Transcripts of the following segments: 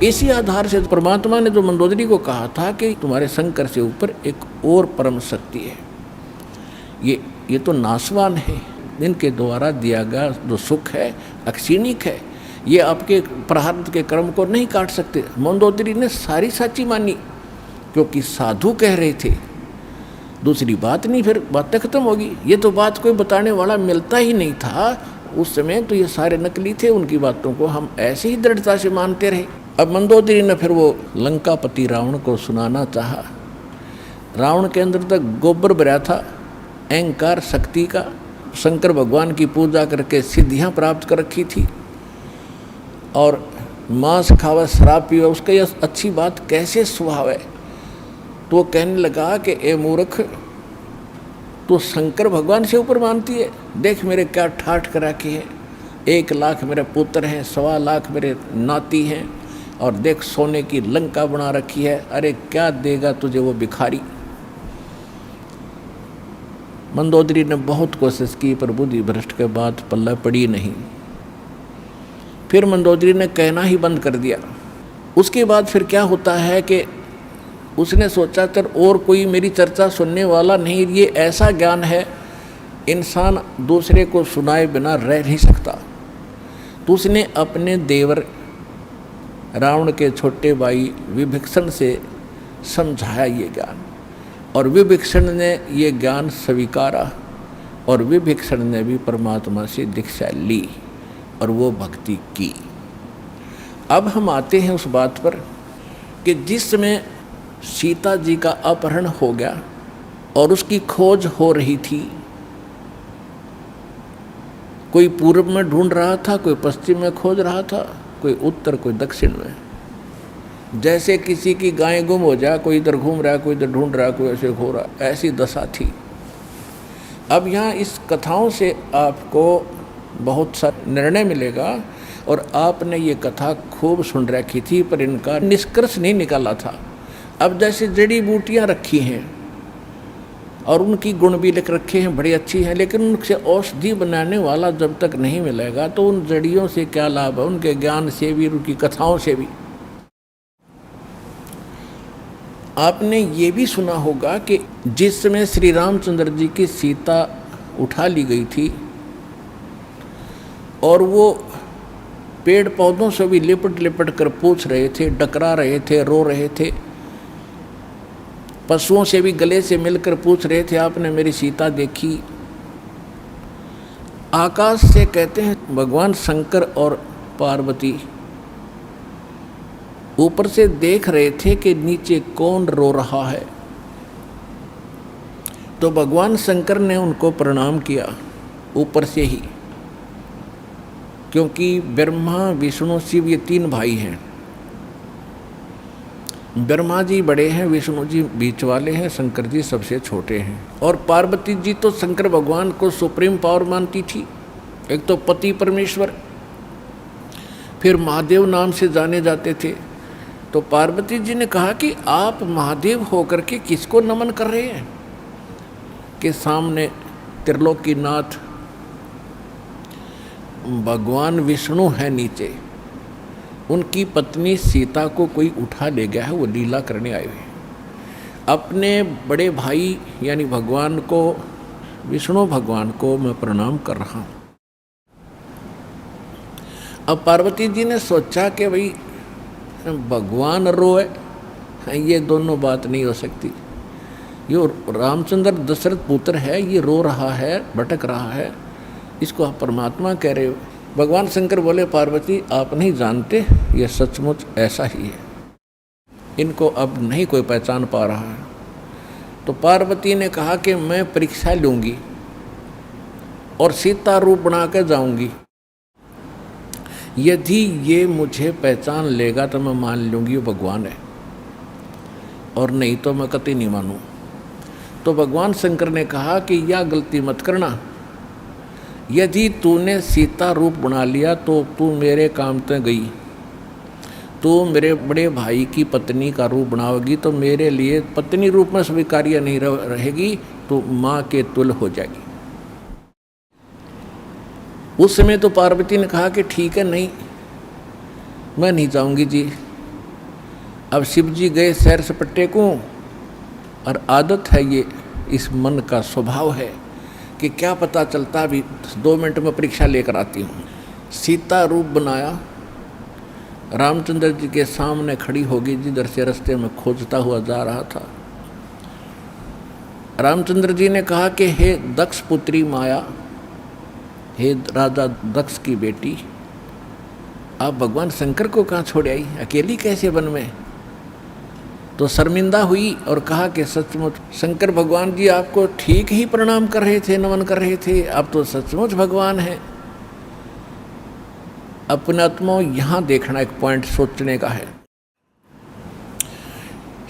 इसी आधार से परमात्मा ने तो मंदोदरी को कहा था कि तुम्हारे शंकर से ऊपर एक और परम शक्ति है, ये तो नाशवान है, इनके द्वारा दिया गया जो सुख है अक्षीणिक है, ये आपके प्रारब्ध के कर्म को नहीं काट सकते। मंदोदरी ने सारी सच्ची मानी क्योंकि साधु कह रहे थे, दूसरी बात नहीं, फिर बातें खत्म होगी। ये तो बात कोई बताने वाला मिलता ही नहीं था उस समय, तो ये सारे नकली थे, उनकी बातों को हम ऐसे ही दृढ़ता से मानते रहे। अब मंदोदरी ने फिर वो लंकापति रावण को सुनाना चाहा। रावण के अंदर तक गोबर भरा था अहंकार शक्ति का, शंकर भगवान की पूजा करके सिद्धियां प्राप्त कर रखी थी और मांस खावा शराब पीवा उसका यह अच्छी बात कैसे स्वभाव है। तो वो कहने लगा कि ए मूर्ख, तो शंकर भगवान से ऊपर मानती है, देख मेरे क्या ठाठ करा के है, 1 लाख मेरे पुत्र हैं, 1.25 लाख मेरे नाती हैं, और देख सोने की लंका बना रखी है, अरे क्या देगा तुझे वो भिखारी। मंदोदरी ने बहुत कोशिश की पर बुद्धि भ्रष्ट के बाद पल्ला पड़ी नहीं। फिर मंदोदरी ने कहना ही बंद कर दिया। उसके बाद फिर क्या होता है कि उसने सोचा चल और कोई मेरी चर्चा सुनने वाला नहीं, ये ऐसा ज्ञान है इंसान दूसरे को सुनाए बिना रह नहीं सकता। तो उसने अपने देवर रावण के छोटे भाई विभीषण से समझाया ये ज्ञान, और विभीषण ने ये ज्ञान स्वीकारा और विभीषण ने भी परमात्मा से दीक्षा ली और वो भक्ति की। अब हम आते हैं उस बात पर कि जिस समय सीता जी का अपहरण हो गया और उसकी खोज हो रही थी, कोई पूर्व में ढूंढ रहा था, कोई पश्चिम में खोज रहा था, कोई उत्तर कोई दक्षिण में। जैसे किसी की गाय गुम हो जाए, कोई इधर घूम रहा है, कोई इधर ढूंढ रहा है, कोई ऐसे हो रहा, ऐसी दशा थी। अब यहाँ इस कथाओं से आपको बहुत सा निर्णय मिलेगा, और आपने ये कथा खूब सुन रखी थी पर इनका निष्कर्ष नहीं निकाला था। अब जैसे जड़ी बूटियाँ रखी हैं और उनकी गुण भी लिख रखे हैं, बड़ी अच्छी हैं, लेकिन उनसे औषधि बनाने वाला जब तक नहीं मिलेगा तो उन जड़ियों से क्या लाभ है, उनके ज्ञान से भी, उनकी कथाओं से भी। आपने ये भी सुना होगा कि जिस समय श्री रामचंद्र जी की सीता उठा ली गई थी और वो पेड़ पौधों से भी लिपट लिपट कर पूछ रहे थे, डकरा रहे थे, रो रहे थे, पशुओं से भी गले से मिलकर पूछ रहे थे, आपने मेरी सीता देखी। आकाश से कहते हैं भगवान शंकर और पार्वती ऊपर से देख रहे थे कि नीचे कौन रो रहा है। तो भगवान शंकर ने उनको प्रणाम किया ऊपर से ही, क्योंकि ब्रह्मा विष्णु शिव ये 3 भाई हैं। ब्रह्मा जी बड़े हैं, विष्णु जी बीच वाले हैं, शंकर जी सबसे छोटे हैं। और पार्वती जी तो शंकर भगवान को सुप्रीम पावर मानती थी, एक तो पति परमेश्वर, फिर महादेव नाम से जाने जाते थे। तो पार्वती जी ने कहा कि आप महादेव होकर के किसको नमन कर रहे हैं, कि सामने त्रिलोकीनाथ भगवान विष्णु है, नीचे उनकी पत्नी सीता को कोई उठा ले गया है, वो लीला करने आए हुए। अपने बड़े भाई यानी भगवान को, विष्णु भगवान को मैं प्रणाम कर रहा हूँ। अब पार्वती जी ने सोचा कि भाई भगवान रोए, ये दोनों बात नहीं हो सकती। ये रामचंद्र दशरथ पुत्र है, ये रो रहा है, भटक रहा है, इसको आप परमात्मा कह रहे हो। भगवान शंकर बोले पार्वती आप नहीं जानते, ये सचमुच ऐसा ही है, इनको अब नहीं कोई पहचान पा रहा है। तो पार्वती ने कहा कि मैं परीक्षा लूँगी और सीता रूप बना कर जाऊँगी, यदि ये मुझे पहचान लेगा तो मैं मान लूँगी वो भगवान है, और नहीं तो मैं कतई नहीं मानूँ। तो भगवान शंकर ने कहा कि यह गलती मत करना, यदि तूने सीता रूप बना लिया तो तू मेरे काम तक गई, तू मेरे बड़े भाई की पत्नी का रूप बनाओगी तो मेरे लिए पत्नी रूप में स्वीकार्य नहीं रहेगी, तो माँ के तुल हो जाएगी। उस समय तो पार्वती ने कहा कि ठीक है, नहीं मैं नहीं जाऊंगी जी, अब शिव जी गए सैर सपट्टे को, और आदत है ये, इस मन का स्वभाव है कि क्या पता चलता, अभी 2 मिनट में परीक्षा लेकर आती हूँ। सीता रूप बनाया, रामचंद्र जी के सामने खड़ी होगी, जिधर से रास्ते में खोजता हुआ जा रहा था। रामचंद्र जी ने कहा कि हे दक्ष पुत्री माया, हे राजा दक्ष की बेटी, आप भगवान शंकर को कहाँ छोड़ आई, अकेली कैसे वन में? तो शर्मिंदा हुई और कहा कि सचमुच शंकर भगवान जी आपको ठीक ही प्रणाम कर रहे थे, नमन कर रहे थे, आप तो सचमुच भगवान हैं। अपने आत्मा यहाँ देखना एक पॉइंट सोचने का है।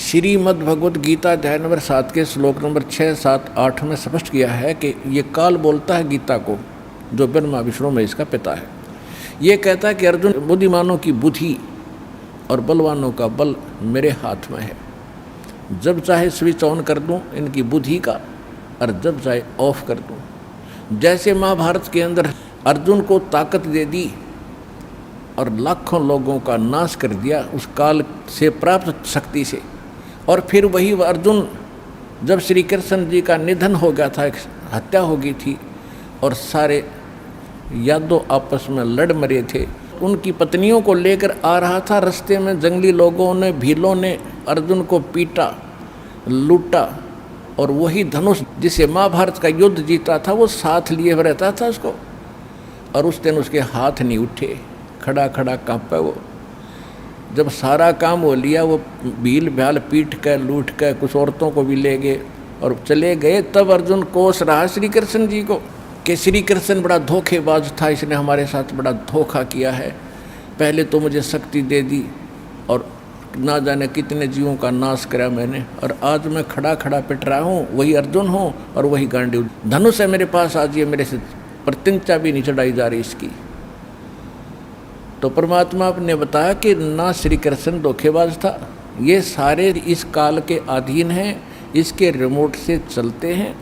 श्रीमद् भगवद गीता अध्याय नंबर 7 के श्लोक नंबर 6, 7, 8 में स्पष्ट किया है कि ये काल बोलता है गीता को, जो ब्रह्मा विष्णु में इसका पिता है। ये कहता है कि अर्जुन, बुद्धिमानों की बुद्धि और बलवानों का बल मेरे हाथ में है। जब चाहे स्विच ऑन कर दूं इनकी बुद्धि का, और जब चाहे ऑफ कर दूं। जैसे महाभारत के अंदर अर्जुन को ताकत दे दी और लाखों लोगों का नाश कर दिया उस काल से प्राप्त शक्ति से, और फिर वही अर्जुन जब श्री कृष्ण जी का निधन हो गया था, एक हत्या हो गई थी, और सारे यादव आपस में लड़ मरे थे, उनकी पत्नियों को लेकर आ रहा था। रास्ते में जंगली लोगों ने, भीलों ने अर्जुन को पीटा, लूटा, और वही धनुष जिसे महाभारत का युद्ध जीता था वो साथ लिए रहता था उसको, और उस दिन उसके हाथ नहीं उठे, खड़ा खड़ा कांपा वो। जब सारा काम हो लिया, वो भील भ्याल पीट कर लूट कर कुछ औरतों को भी ले गए और चले गए, तब अर्जुन कोस रहा श्री कृष्ण जी को कि श्री कृष्ण बड़ा धोखेबाज था, इसने हमारे साथ बड़ा धोखा किया है। पहले तो मुझे शक्ति दे दी और ना जाने कितने जीवों का नाश करा मैंने, और आज मैं खड़ा खड़ा पिट रहा हूँ, वही अर्जुन हूँ और वही गांडीव धनुष है मेरे पास, आज ये मेरे से प्रतिज्ञा भी नहीं चढ़ाई जा रही इसकी। तो परमात्मा ने बताया कि ना श्री कृष्ण धोखेबाज था, ये सारे इस काल के अधीन हैं, इसके रिमोट से चलते हैं।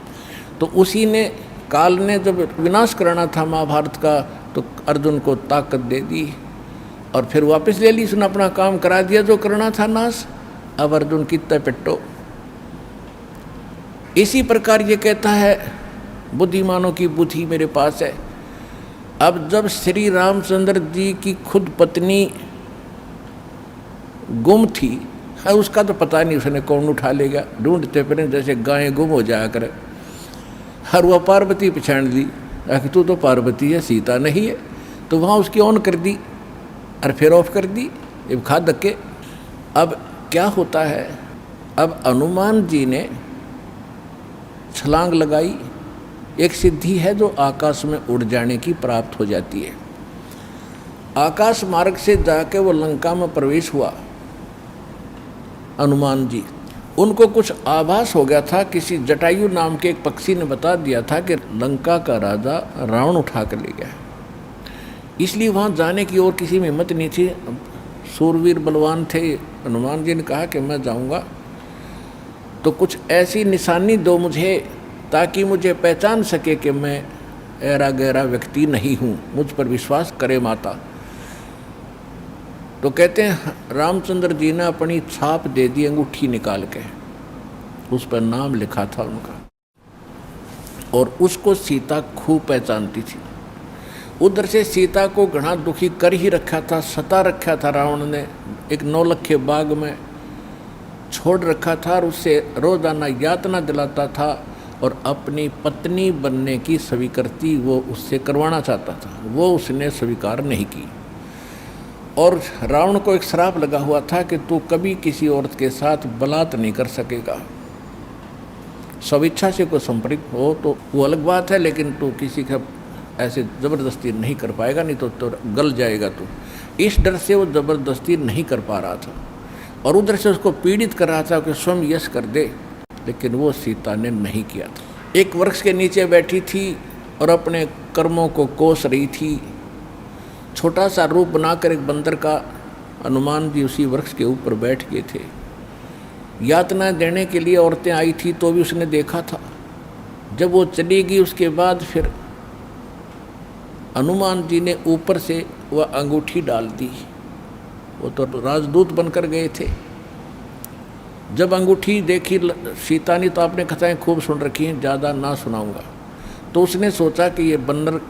तो उसी ने, काल ने जब विनाश कराना था महाभारत का, तो अर्जुन को ताकत दे दी और फिर वापस ले ली, उसने अपना काम करा दिया जो करना था नाश। अब अर्जुन कितना पिट्टो। इसी प्रकार ये कहता है बुद्धिमानों की बुद्धि मेरे पास है। अब जब श्री रामचंद्र जी की खुद पत्नी गुम थी, उसका तो पता नहीं उसने कौन उठा लेगा, ढूंढते फिर जैसे गायें गुम हो जाया करे। हर वह पार्वती पहचान ली, तू तो पार्वती है, सीता नहीं है, तो वहाँ उसकी ऑन कर दी और फिर ऑफ कर दी, अब खा धक्के। अब क्या होता है, अब हनुमान जी ने छलांग लगाई, एक सिद्धि है जो आकाश में उड़ जाने की प्राप्त हो जाती है। आकाश मार्ग से जाके वो लंका में प्रवेश हुआ हनुमान जी। उनको कुछ आभास हो गया था, किसी जटायु नाम के एक पक्षी ने बता दिया था कि लंका का राजा रावण उठा कर ले गया, इसलिए वहाँ जाने की और किसी में हिम्मत नहीं थी। सूरवीर बलवान थे, हनुमान जी ने कहा कि मैं जाऊँगा तो कुछ ऐसी निशानी दो मुझे ताकि मुझे पहचान सके कि मैं ऐरा गहरा व्यक्ति नहीं हूँ, मुझ पर विश्वास करे माता। तो कहते हैं रामचंद्र जी ने अपनी छाप दे दी, अंगूठी निकाल के, उस पर नाम लिखा था उनका, और उसको सीता खूब पहचानती थी। उधर से सीता को घना दुखी कर ही रखा था, सता रखा था रावण ने, एक नौलखे बाग में छोड़ रखा था और उससे रोजाना यातना दिलाता था, और अपनी पत्नी बनने की स्वीकृति वो उससे करवाना चाहता था, वो उसने स्वीकार नहीं की। और रावण को एक श्राप लगा हुआ था कि तू कभी किसी औरत के साथ बलात् नहीं कर सकेगा, स्वेच्छा से कोई संपर्क हो तो वो अलग बात है, लेकिन तू किसी का ऐसे ज़बरदस्ती नहीं कर पाएगा, नहीं तो गल जाएगा तू। इस डर से वो ज़बरदस्ती नहीं कर पा रहा था, और उधर से उसको पीड़ित कर रहा था कि स्वयं यश कर दे, लेकिन वो सीता ने नहीं किया था। एक वृक्ष के नीचे बैठी थी और अपने कर्मों को कोस रही थी। छोटा सा रूप बनाकर एक बंदर का हनुमान जी उसी वृक्ष के ऊपर बैठ गए थे। यातना देने के लिए औरतें आई थी तो भी उसने देखा था। जब वो चली गई उसके बाद फिर हनुमान जी ने ऊपर से वह अंगूठी डाल दी। वो तो राजदूत बनकर गए थे, जब अंगूठी देखी सीता ने तो आपने कथाएं खूब सुन रखी हैं, ज़्यादा ना सुनाऊंगा। तो उसने सोचा कि ये बंदर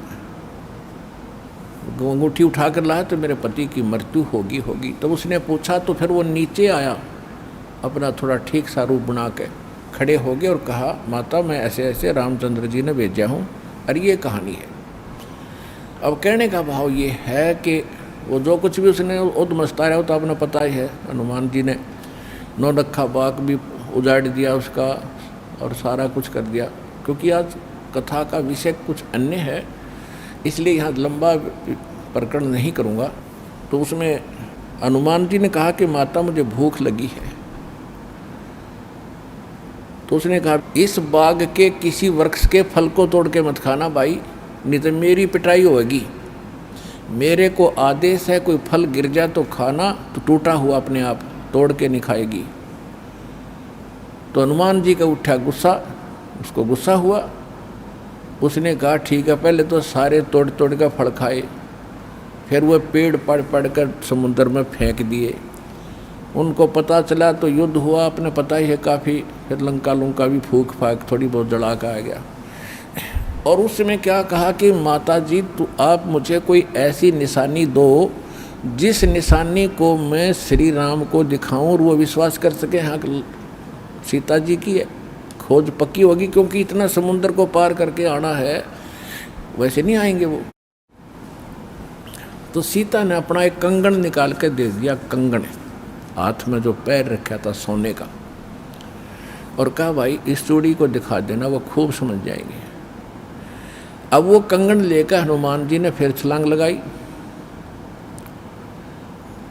अंगूठी उठा कर लाया तो मेरे पति की मृत्यु होगी। तो उसने पूछा, तो फिर वो नीचे आया, अपना थोड़ा ठीक सा रूप बना के खड़े हो गए और कहा, माता मैं ऐसे ऐसे रामचंद्र जी ने भेजा हूँ और ये कहानी है। अब कहने का भाव ये है कि वो जो कुछ भी उसने उद्मस्ताया हो तो आपने पता ही है, हनुमान जी ने नौलखा बाग भी उजाड़ दिया उसका और सारा कुछ कर दिया। क्योंकि आज कथा का विषय कुछ अन्य है, इसलिए यहाँ लंबा प्रकरण नहीं करूँगा। तो उसमें हनुमान जी ने कहा कि माता मुझे भूख लगी है। तो उसने कहा, इस बाग के किसी वृक्ष के फल को तोड़ के मत खाना भाई, नहीं तो मेरी पिटाई होगी। मेरे को आदेश है, कोई फल गिर जाए तो खाना, तो टूटा हुआ अपने आप तोड़ के नहीं खाएगी। तो हनुमान जी का उठा गुस्सा, उसको गुस्सा हुआ। उसने कहा ठीक है, पहले तो सारे तोड़ तोड़ कर फल खाए, फिर वह पेड़ पड़ कर समुद्र में फेंक दिए। उनको पता चला तो युद्ध हुआ, अपने पता ही है काफ़ी, फिर लंका लुंका भी फूक फाक थोड़ी बहुत जला का आ गया। और उस समय क्या कहा कि माता जी तो आप मुझे कोई ऐसी निशानी दो जिस निशानी को मैं श्री राम को दिखाऊं और वो विश्वास कर सके हाँ सीता जी की है, खोज पक्की होगी। क्योंकि इतना समुद्र को पार करके आना है, वैसे नहीं आएंगे वो। तो सीता ने अपना एक कंगन निकाल के दे दिया, कंगन हाथ में जो पैर रखा था सोने का, और कहा भाई इस चूड़ी को दिखा देना, वो खूब समझ जाएंगे। अब वो कंगन लेकर हनुमान जी ने फिर छलांग लगाई।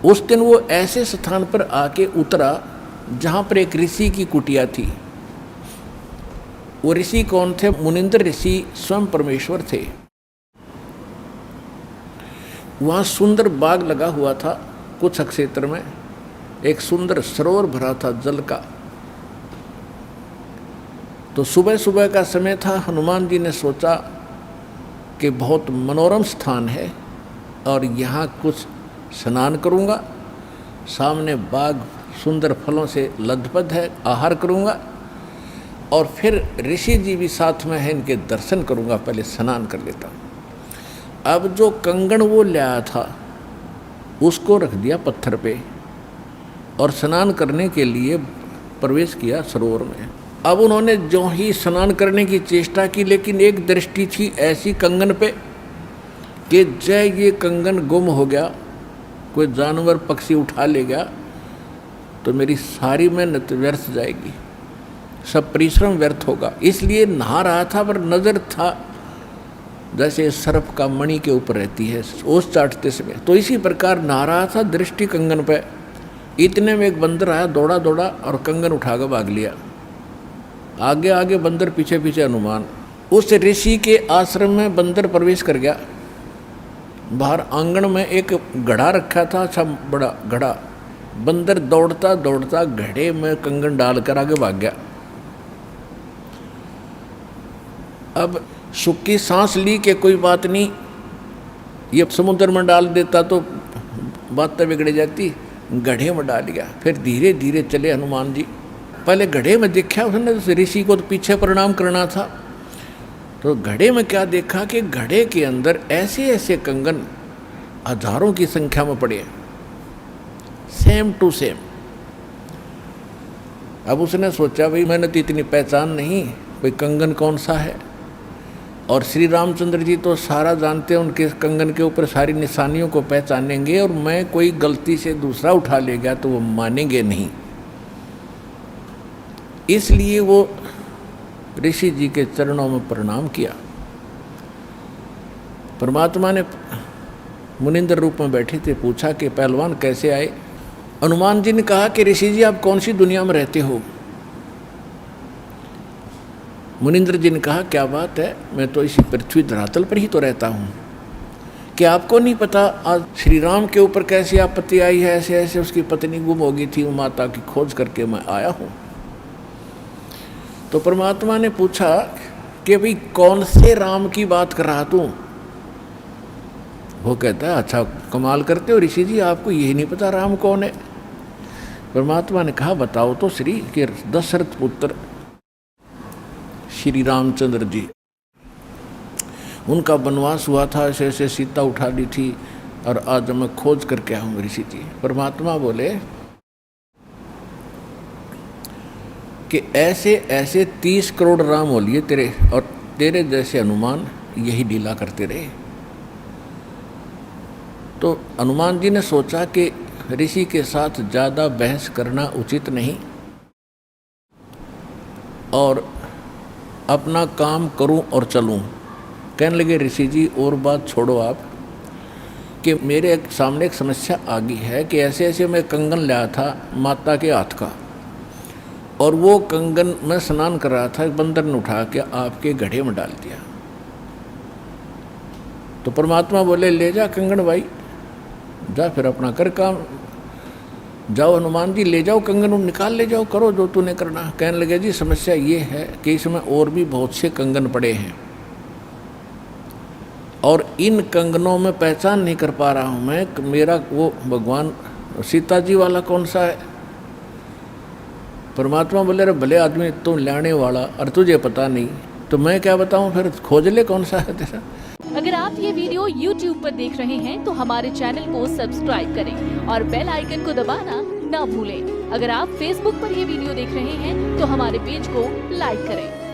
उस दिन वो ऐसे स्थान पर आके उतरा जहाँ पर एक ऋषि की कुटिया थी। वो ऋषि कौन थे? मुनिंद्र ऋषि स्वयं परमेश्वर थे। वहाँ सुंदर बाग लगा हुआ था, कुछ क्षेत्र में एक सुंदर सरोवर भरा था जल का। तो सुबह सुबह का समय था। हनुमान जी ने सोचा कि बहुत मनोरम स्थान है और यहाँ कुछ स्नान करूँगा, सामने बाग सुंदर फलों से लदपद है, आहार करूँगा और फिर ऋषि जी भी साथ में हैं, इनके दर्शन करूँगा, पहले स्नान कर लेता हूँ। अब जो कंगन वो लाया था उसको रख दिया पत्थर पे और स्नान करने के लिए प्रवेश किया सरोवर में। अब उन्होंने जो ही स्नान करने की चेष्टा की, लेकिन एक दृष्टि थी ऐसी कंगन पे कि जय ये कंगन गुम हो गया, कोई जानवर पक्षी उठा ले गया तो मेरी सारी मेहनत व्यर्थ जाएगी, सब परिश्रम व्यर्थ होगा। इसलिए नहा रहा था पर नज़र था जैसे सर्प का मणि के ऊपर रहती है ओस चाटते समय, तो इसी प्रकार नहा रहा था, दृष्टि कंगन पे। इतने में एक बंदर आया, दौड़ा दौड़ा और कंगन उठाकर भाग लिया। आगे आगे बंदर, पीछे पीछे हनुमान। उस ऋषि के आश्रम में बंदर प्रवेश कर गया। बाहर आंगन में एक घड़ा रखा था, अच्छा बड़ा घड़ा। बंदर दौड़ता दौड़ता घड़े में कंगन डालकर आगे भाग गया। अब सुखी सांस ली कि कोई बात नहीं, ये समुद्र में डाल देता तो बातें बिगड़ जाती, गड्ढे में डाल गया। फिर धीरे धीरे चले हनुमान जी। पहले गड्ढे में देखा उसने, ऋषि को तो पीछे प्रणाम करना था, तो घड़े में क्या देखा कि घड़े के अंदर ऐसे ऐसे कंगन हजारों की संख्या में पड़े, सेम टू सेम। अब उसने सोचा भाई मैंने तो इतनी पहचान नहीं, कोई कंगन कौन सा है। और श्री रामचंद्र जी तो सारा जानते हैं, उनके कंगन के ऊपर सारी निशानियों को पहचानेंगे, और मैं कोई गलती से दूसरा उठा ले गया तो वो मानेंगे नहीं। इसलिए वो ऋषि जी के चरणों में प्रणाम किया। परमात्मा ने मुनिंद्र रूप में बैठे थे, पूछा कि पहलवान कैसे आए। हनुमान जी ने कहा कि ऋषि जी आप कौन सी दुनिया में रहते हो। मुनिंद्र जी ने कहा क्या बात है, मैं तो इसी पृथ्वी धरातल पर ही तो रहता हूँ, क्या आपको नहीं पता आज श्री राम के ऊपर कैसी आपत्ति आई है, ऐसे ऐसे उसकी पत्नी गुम हो गई थी, वो माता की खोज करके मैं आया हूँ। तो परमात्मा ने पूछा कि भाई कौन से राम की बात कर रहा तू। वो कहता है अच्छा कमाल करते हो ऋषि जी, आपको यही नहीं पता राम कौन है। परमात्मा ने कहा बताओ तो श्री के दशरथ पुत्र श्री रामचंद्र जी, उनका वनवास हुआ था, ऐसे ऐसे सीता उठा ली थी और आज मैं खोज करके आऊँ ऋषि जी। परमात्मा बोले कि ऐसे ऐसे 30 करोड़ राम हो लिए तेरे, और तेरे जैसे हनुमान यही लीला करते रहे। तो हनुमान जी ने सोचा कि ऋषि के साथ ज़्यादा बहस करना उचित नहीं और अपना काम करूं और चलूं। कहने लगे ऋषि जी और बात छोड़ो आप, कि मेरे सामने एक समस्या आ गई है कि ऐसे ऐसे मैं कंगन लाया था माता के हाथ का, और वो कंगन मैं स्नान कर रहा था, एक बंदर ने उठा के आपके घड़े में डाल दिया। तो परमात्मा बोले ले जा कंगन भाई, जा फिर अपना कर काम, जाओ हनुमान जी ले जाओ कंगन, निकाल ले जाओ, करो जो तूने करना। कहने लगे जी समस्या ये है कि इसमें और भी बहुत से कंगन पड़े हैं और इन कंगनों में पहचान नहीं कर पा रहा हूँ मैं, मेरा वो भगवान सीता जी वाला कौन सा है। परमात्मा बोले रे भले आदमी तुम लाने वाला और तुझे पता नहीं तो मैं क्या बताऊँ, फिर खोज ले कौन सा है तेरा। अगर आप ये वीडियो YouTube पर देख रहे हैं तो हमारे चैनल को सब्सक्राइब करें और बेल आइकन को दबाना ना भूलें। अगर आप Facebook पर ये वीडियो देख रहे हैं तो हमारे पेज को लाइक करें।